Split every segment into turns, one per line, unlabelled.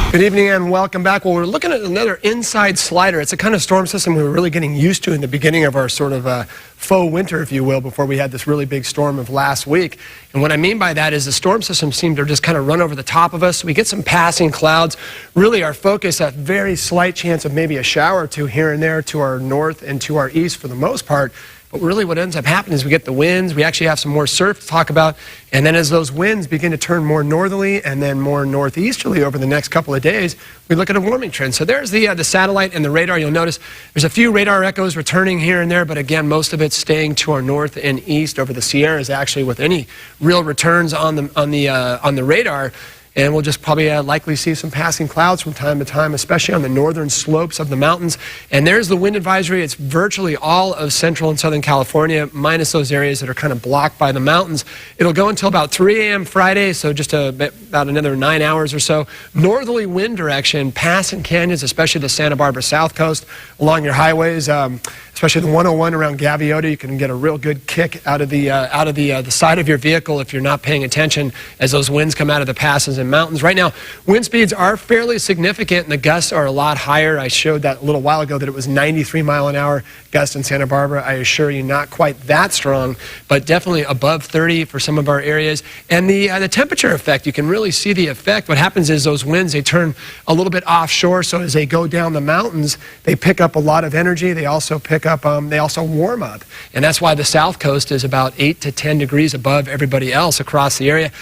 Good evening and welcome back. Well, we're looking at another inside slider. It's a kind of storm system we were really getting used to in the beginning of our sort of faux winter, if you will, before we had this really big storm of last week. And what I mean by that is the storm system seemed to just kind of run over the top of us. We get some passing clouds. Really our focus, a very slight chance of maybe a shower or two here and there to our north and to our east for the most part. But really what ends up happening is we get the winds. We actually have some more surf to talk about. And then as those winds begin to turn more northerly and then more northeasterly over the next couple of days, we look at a warming trend. So there's the satellite and the radar. You'll notice there's a few radar echoes returning here and there, but again, most of it's staying to our north and east over the Sierras, actually, with any real returns on the radar. And we'll just probably likely see some passing clouds from time to time, especially on the northern slopes of the mountains. And there's the wind advisory. It's virtually all of central and southern California, minus those areas that are kind of blocked by the mountains. It'll go until about 3 a.m. Friday, so just about another 9 hours or so. Northerly wind direction, passing canyons, especially the Santa Barbara South Coast, along your highways, especially the 101 around Gaviota. You can get a real good kick out of the side of your vehicle if you're not paying attention as those winds come out of the passes and mountains. Right now, wind speeds are fairly significant, and the gusts are a lot higher. I showed that a little while ago that it was 93-mile-an-hour gust in Santa Barbara. I assure you, not quite that strong, but definitely above 30 for some of our areas. And the temperature effect, you can really see the effect. What happens is those winds, they turn a little bit offshore, so as they go down the mountains, they pick up a lot of energy. They also they also warm up, and that's why the south coast is about 8 to 10 degrees above everybody else across the area.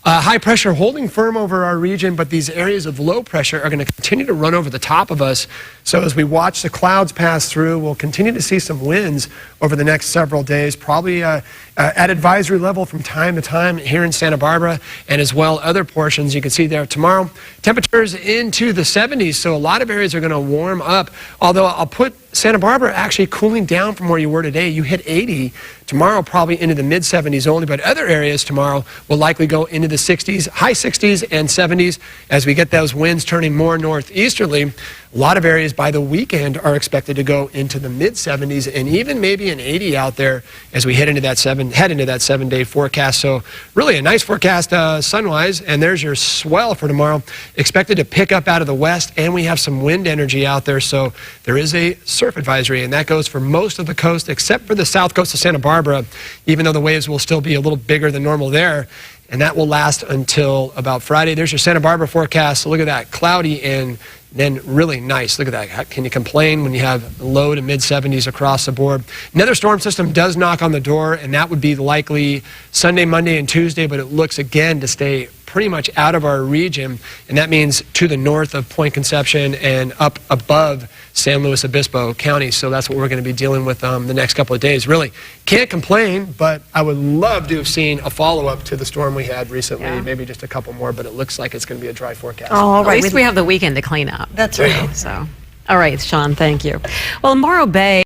High pressure holding firm over our region, but these areas of low pressure are going to continue to run over the top of us. So as we watch the clouds pass through, we'll continue to see some winds over the next several days, probably at advisory level from time to time here in Santa Barbara, and as well other portions you can see there tomorrow. Temperatures into the 70s, so a lot of areas are going to warm up, although I'll put Santa Barbara actually cooling down from where you were today. You hit 80. Tomorrow probably into the mid-70s only, but other areas tomorrow will likely go into the 60s, high 60s and 70s as we get those winds turning more northeasterly. A lot of areas by the weekend are expected to go into the mid-70s and even maybe an 80 out there as we head into that 7-day forecast. So really a nice forecast sun-wise, and there's your swell for tomorrow. Expected to pick up out of the west, and we have some wind energy out there, so there is a surf advisory, and that goes for most of the coast except for the south coast of Santa Barbara, even though the waves will still be a little bigger than normal there. And that will last until about Friday. There's your Santa Barbara forecast. So look at that, cloudy and then really nice. Look at that. Can you complain when you have low to mid-70s across the board? Another storm system does knock on the door, and that would be likely Sunday, Monday, and Tuesday, but it looks again to stay pretty much out of our region, and that means to the north of Point Conception and up above San Luis Obispo County. So that's what we're going to be dealing with the next couple of days. Really can't complain, but I would love to have seen a follow-up to the storm we had recently, maybe just a couple more, but it looks like it's going to be a dry forecast.
Oh, all right. At least we have the weekend to clean up.
That's right.
So, all right, Sean, thank you. Well, Morro Bay